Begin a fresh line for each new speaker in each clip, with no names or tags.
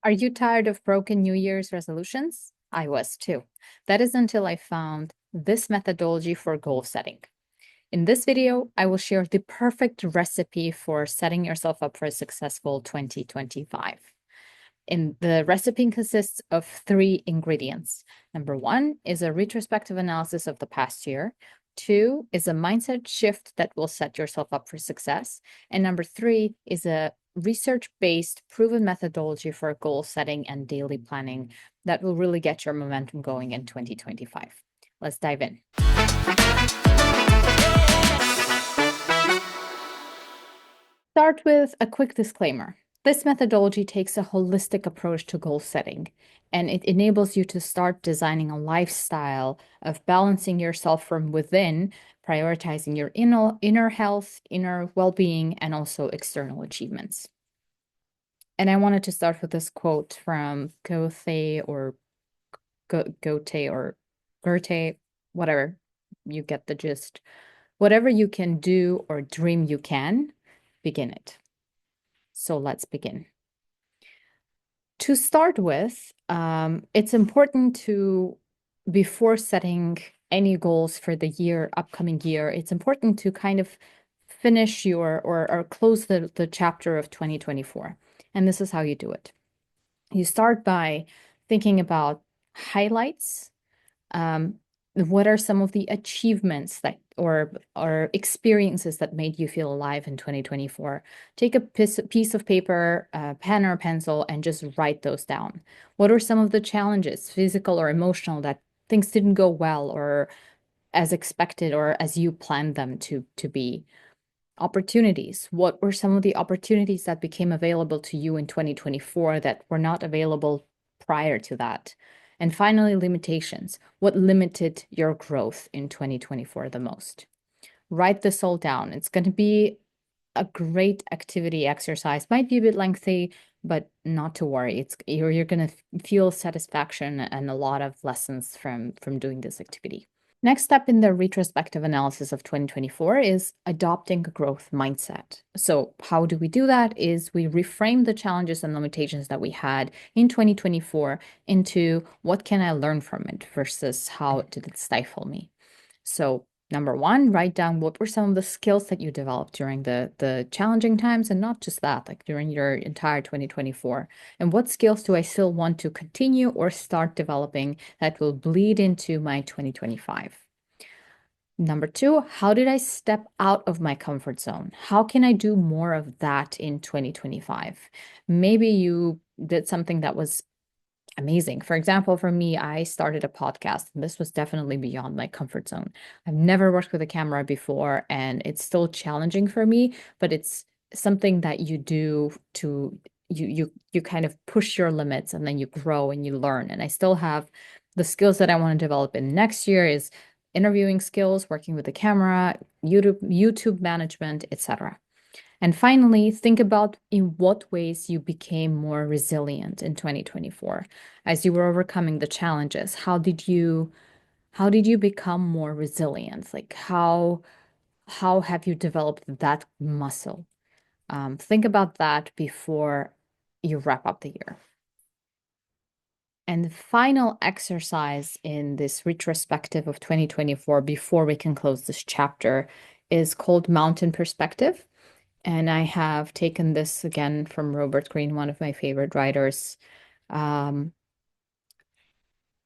Are you tired of broken New Year's resolutions? I was too. That is until I found this methodology for goal setting. In this video, I will share the perfect recipe for setting yourself up for a successful 2025. The recipe consists of three ingredients. Number one is a retrospective analysis of the past year. Two is a mindset shift that will set yourself up for success. And number three is a research-based proven methodology for goal setting and daily planning that will really get your momentum going in 2025. Let's dive in. Start with a quick disclaimer. This methodology takes a holistic approach to goal setting, and it enables you to start designing a lifestyle of balancing yourself from within, prioritizing your inner health, inner well-being, and also external achievements. And I wanted to start with this quote from Goethe or Goethe, whatever, you get the gist. Whatever you can do or dream you can, begin it. So let's begin. To start with, it's important to, before setting any goals for the upcoming year, it's important to kind of finish or close the chapter of 2024. And this is how you do it. You start by thinking about highlights. What are some of the achievements that or experiences that made you feel alive in 2024? Take a piece of paper, a pen or a pencil, and just write those down. What are some of the challenges, physical or emotional, that things didn't go well or as expected or as you planned them to be? Opportunities. What were some of the opportunities that became available to you in 2024 that were not available prior to that? And finally, limitations. What limited your growth in 2024 the most? Write this all down. It's going to be a great activity exercise. Might be a bit lengthy, but not to worry. You're going to feel satisfaction and a lot of lessons from doing this activity. Next step in the retrospective analysis of 2024 is adopting a growth mindset. So how do we do that? Is we reframe the challenges and limitations that we had in 2024 into what can I learn from it versus how did it stifle me? So number one, write down what were some of the skills that you developed during the challenging times, and not just that, like during your entire 2024. And what skills do I still want to continue or start developing that will bleed into my 2025? Number two, how did I step out of my comfort zone? How can I do more of that in 2025? Maybe you did something that was amazing. For example, for me, I started a podcast, and this was definitely beyond my comfort zone. I've never worked with a camera before, and it's still challenging for me, but it's something that you do to you kind of push your limits, and then you grow and you learn. And I still have the skills that I want to develop in next year is interviewing skills, working with the camera, YouTube management, etc. And finally, think about in what ways you became more resilient in 2024 as you were overcoming the challenges. How did you become more resilient? Like how have you developed that muscle? Think about that before you wrap up the year. And the final exercise in this retrospective of 2024 before we can close this chapter is called Mountain Perspective. And I have taken this again from Robert Greene, one of my favorite writers.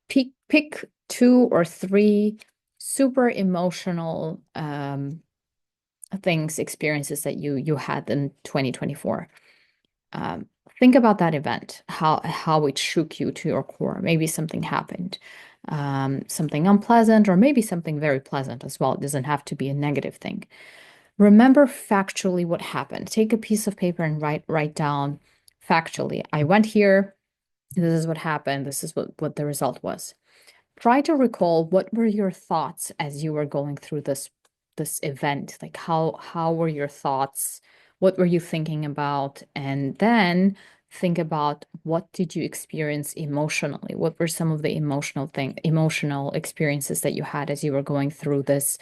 Pick two or three super emotional experiences that you had in 2024. Think about that event, how it shook you to your core. Maybe something happened, something unpleasant, or maybe something very pleasant as well. It doesn't have to be a negative thing. Remember factually what happened. Take a piece of paper and write down factually. I went here. This is what happened. This is what the result was. Try to recall what were your thoughts as you were going through this event. Like how were your thoughts? What were you thinking about? And then think about what did you experience emotionally? What were some of the emotional experiences that you had as you were going through this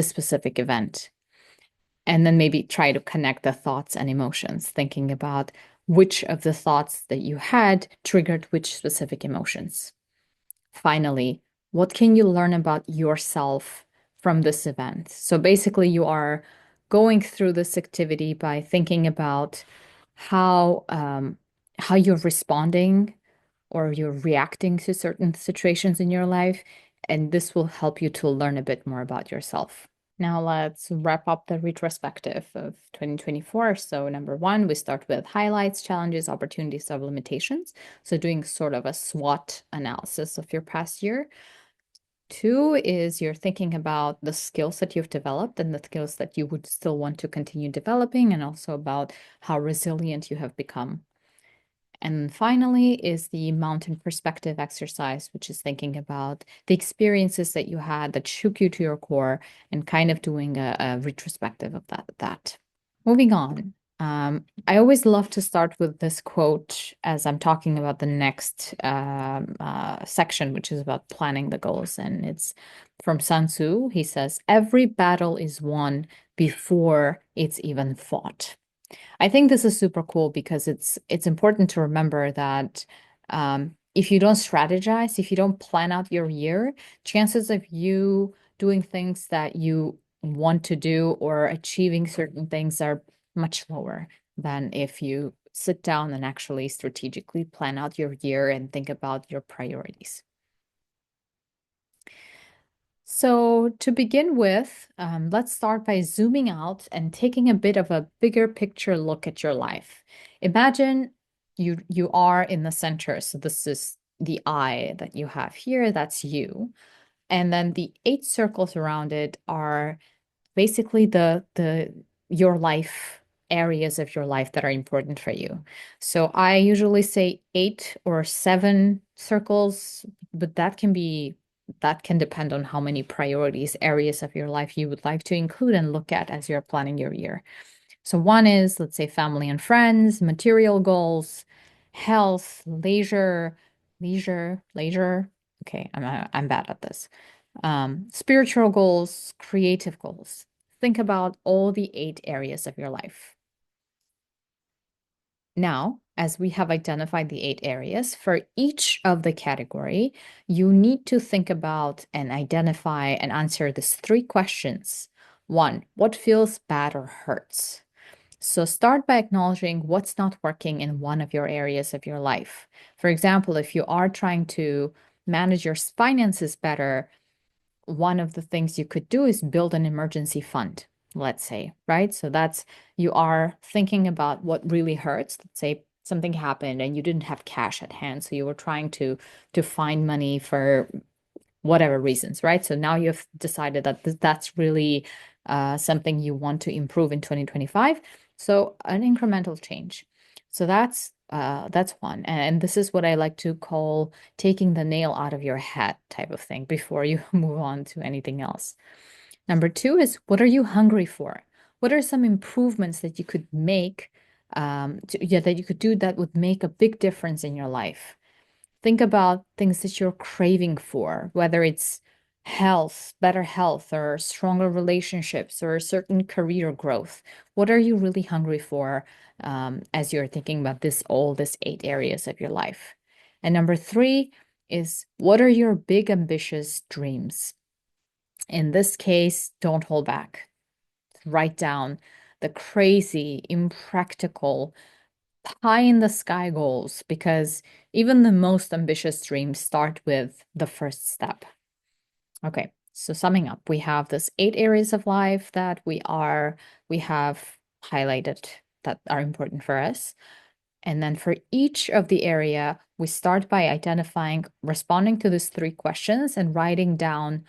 specific event? And then maybe try to connect the thoughts and emotions, thinking about which of the thoughts that you had triggered which specific emotions. Finally, what can you learn about yourself from this event? So basically, you are going through this activity by thinking about how how you're responding or you're reacting to certain situations in your life, and this will help you to learn a bit more about yourself. Now let's wrap up the retrospective of 2024. So number one, we start with highlights, challenges, opportunities, of limitations. So doing sort of a SWOT analysis of your past year. Two is you're thinking about the skills that you've developed and the skills that you would still want to continue developing, and also about how resilient you have become. And finally is the mountain perspective exercise, which is thinking about the experiences that you had that shook you to your core and kind of doing a retrospective of that. Moving on. I always love to start with this quote as I'm talking about the next section, which is about planning the goals. And it's from Sun Tzu. He says, "Every battle is won before it's even fought." I think this is super cool because it's important to remember that if you don't strategize, if you don't plan out your year, chances of you doing things that you want to do or achieving certain things are much lower than if you sit down and actually strategically plan out your year and think about your priorities. So, to begin with, let's start by zooming out and taking a bit of a bigger picture look at your life. Imagine you are in the center. So this is the eye that you have here, that's you. And then the 8 circles around it are basically the your life areas of your life that are important for you. So I usually say 8 or 7 circles, but that can depend on how many priorities areas of your life you would like to include and look at as you're planning your year. So one is, let's say, family and friends, material goals, health, leisure. Okay, I'm bad at this. Spiritual goals, creative goals. Think about all the 8 areas of your life. Now, as we have identified the 8 areas, for each of the category, you need to think about and identify and answer these 3 questions. One, what feels bad or hurts? So start by acknowledging what's not working in one of your areas of your life. For example, if you are trying to manage your finances better, one of the things you could do is build an emergency fund, let's say, right? So that's you are thinking about what really hurts. Let's say something happened and you didn't have cash at hand, so you were trying to find money for whatever reasons, right? So now you've decided that that's really something you want to improve in 2025. So an incremental change. So that's one. And this is what I like to call taking the nail out of your head type of thing before you move on to anything else. Number two is what are you hungry for? What are some improvements that you could make that you could do that would make a big difference in your life? Think about things that you're craving for, whether it's health, better health, or stronger relationships, or certain career growth. What are you really hungry for as you're thinking about these 8 areas of your life? And number three is what are your big ambitious dreams? In this case, don't hold back. Write down the crazy, impractical, pie in the sky goals because even the most ambitious dreams start with the first step. Okay, so summing up, we have this 8 areas of life that we have highlighted that are important for us. And then for each of the area, we start by identifying, responding to these 3 questions and writing down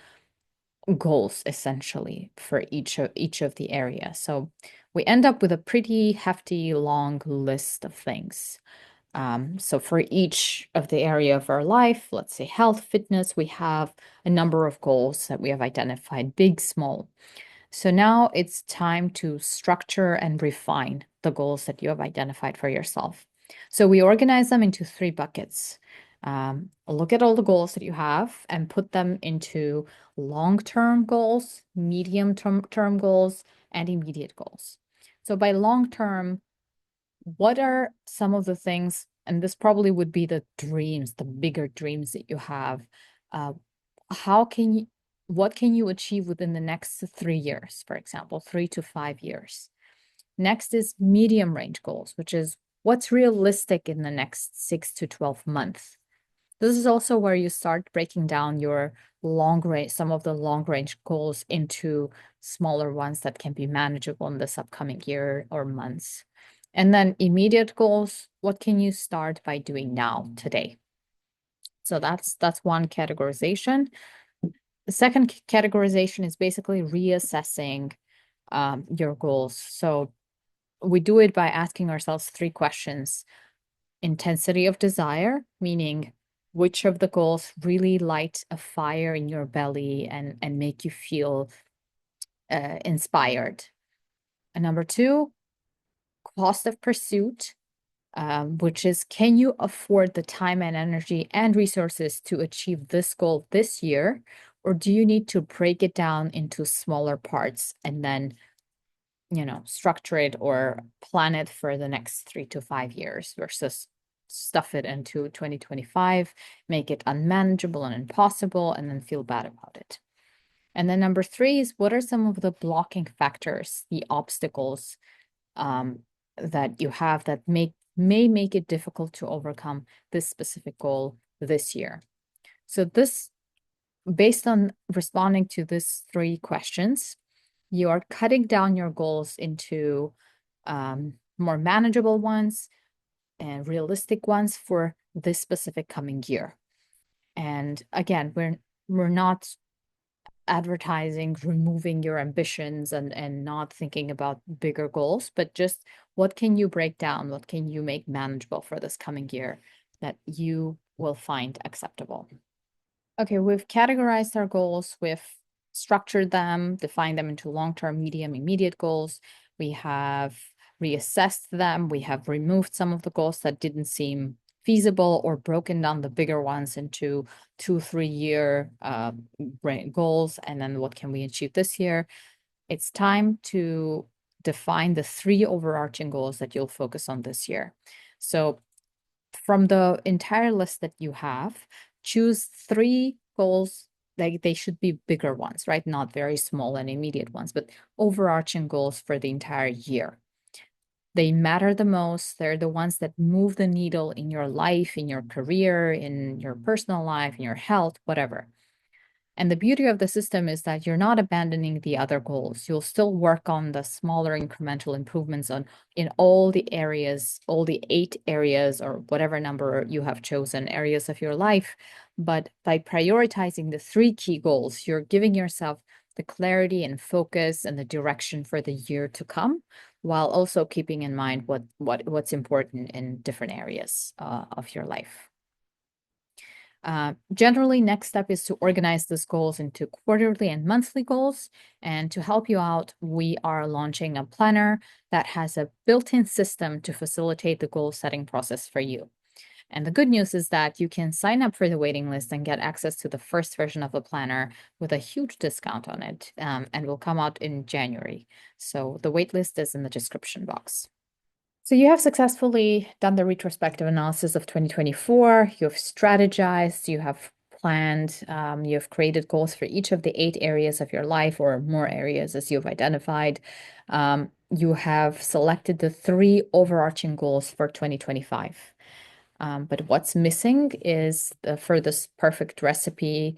goals essentially for each of the area. So we end up with a pretty hefty long list of things. So for each of the area of our life, let's say health, fitness, we have a number of goals that we have identified, big, small. So now it's time to structure and refine the goals that you have identified for yourself. So we organize them into 3 buckets. Look at all the goals that you have and put them into long-term goals, medium-term goals, and immediate goals. So by long-term, what are some of the things, and this probably would be the dreams, the bigger dreams that you have. Uh, how can you, what can you achieve within the next 3 years, for example, 3 to 5 years? Next is medium range goals, which is what's realistic in the next 6 to 12 months. This is also where you start breaking down your long range, some of the long range goals into smaller ones that can be manageable in this upcoming year or months. And then immediate goals, what can you start by doing now, today? So that's one categorization. The second categorization is basically reassessing your goals. So we do it by asking ourselves 3 questions. Intensity of desire, meaning which of the goals really light a fire in your belly and make you feel inspired. And number 2, cost of pursuit, which is, can you afford the time and energy and resources to achieve this goal this year? Or do you need to break it down into smaller parts and then, structure it or plan it for the next 3 to 5 years versus stuff it into 2025, make it unmanageable and impossible, and then feel bad about it. And then number 3 is, what are some of the blocking factors, the obstacles that you have that may make it difficult to overcome this specific goal this year? So this, based on responding to these 3 questions, you are cutting down your goals into more manageable ones and realistic ones for this specific coming year. And again, we're not advertising removing your ambitions and not thinking about bigger goals, but just what can you break down? What can you make manageable for this coming year that you will find acceptable? Okay, we've categorized our goals, we've structured them, defined them into long-term, medium, immediate goals. We have reassessed them. We have removed some of the goals that didn't seem feasible or broken down the bigger ones into 2, 3 year goals. And then what can we achieve this year? It's time to define the 3 overarching goals that you'll focus on this year. So from the entire list that you have, choose 3 goals. Like, they should be bigger ones, right? Not very small and immediate ones, but overarching goals for the entire year. They matter the most. They're the ones that move the needle in your life, in your career, in your personal life, in your health, whatever. And the beauty of the system is that you're not abandoning the other goals. You'll still work on the smaller incremental improvements in all the areas, all the 8 areas or whatever number you have chosen, areas of your life. But by prioritizing the 3 key goals, you're giving yourself the clarity and focus and the direction for the year to come, while also keeping in mind what's important in different areas of your life. Generally, next step is to organize these goals into quarterly and monthly goals. And to help you out, we are launching a planner that has a built-in system to facilitate the goal setting process for you. And the good news is that you can sign up for the waiting list and get access to the first version of the planner with a huge discount on it, and will come out in January. So the wait list is in the description box. So you have successfully done the retrospective analysis of 2024. You've strategized, you have planned, you have created goals for each of the 8 areas of your life, or more areas as you've identified. You have selected the 3 overarching goals for 2025. But what's missing is for this perfect recipe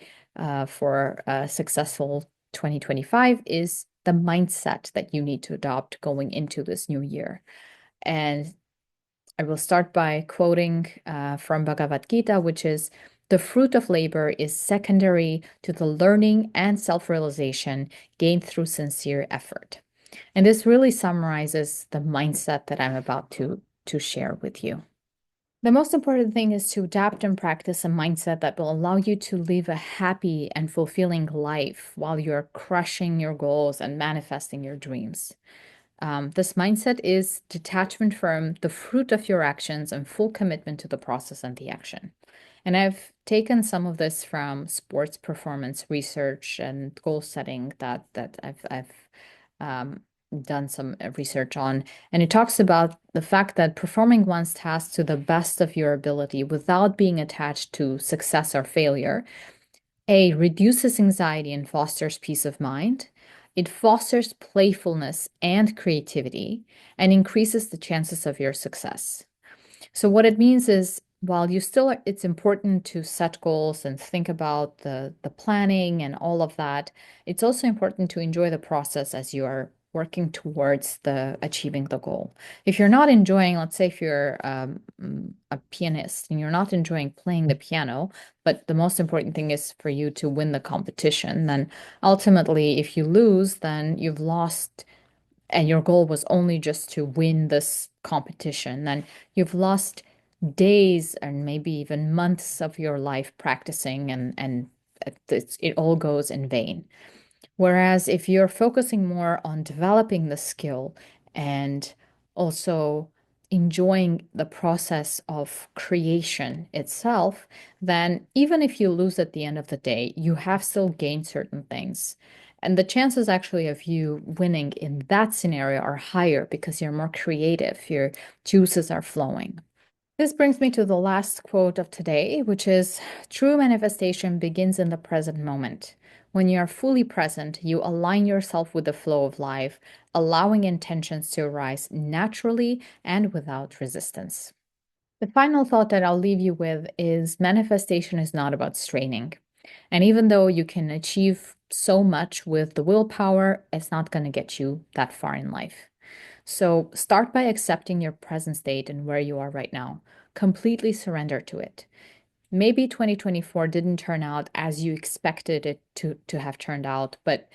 for a successful 2025 is the mindset that you need to adopt going into this new year. And I will start by quoting from Bhagavad Gita, which is, the fruit of labor is secondary to the learning and self-realization gained through sincere effort. And this really summarizes the mindset that I'm about to share with you. The most important thing is to adapt and practice a mindset that will allow you to live a happy and fulfilling life while you're crushing your goals and manifesting your dreams. This mindset is detachment from the fruit of your actions and full commitment to the process and the action. And I've taken some of this from sports performance research and goal setting that I've done some research on, and it talks about the fact that performing one's tasks to the best of your ability without being attached to success or failure, A, reduces anxiety and fosters peace of mind. It fosters playfulness and creativity and increases the chances of your success. So what it means is while you still it's important to set goals and think about the planning and all of that, it's also important to enjoy the process as you are working towards the achieving the goal. If you're not enjoying, let's say if you're a pianist and you're not enjoying playing the piano, but the most important thing is for you to win the competition, then ultimately if you lose, then you've lost and your goal was only just to win this competition, then you've lost days and maybe even months of your life practicing and it all goes in vain. Whereas if you're focusing more on developing the skill and also enjoying the process of creation itself, then even if you lose at the end of the day, you have still gained certain things. And the chances actually of you winning in that scenario are higher because you're more creative, your juices are flowing. This brings me to the last quote of today, which is true manifestation begins in the present moment. When you are fully present, you align yourself with the flow of life, allowing intentions to arise naturally and without resistance. The final thought that I'll leave you with is manifestation is not about straining. And even though you can achieve so much with the willpower, it's not going to get you that far in life. So start by accepting your present state and where you are right now. Completely surrender to it. Maybe 2024 didn't turn out as you expected it to have turned out, but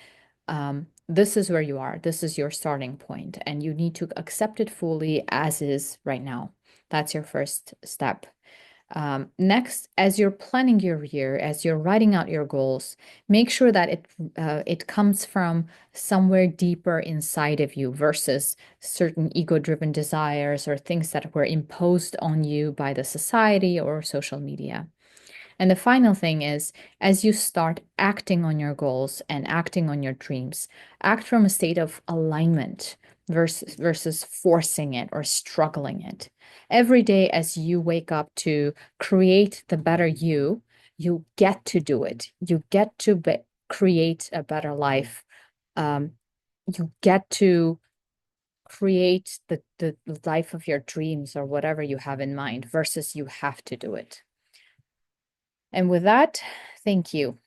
this is where you are. This is your starting point, and you need to accept it fully as is right now. That's your first step. Next, as you're planning your year, as you're writing out your goals, make sure that it comes from somewhere deeper inside of you versus certain ego-driven desires or things that were imposed on you by the society or social media. And the final thing is, as you start acting on your goals and acting on your dreams, act from a state of alignment versus forcing it or struggling it. Every day as you wake up to create the better you, you get to do it. You get to create a better life. Um, you get to create the life of your dreams or whatever you have in mind versus you have to do it. And with that, thank you.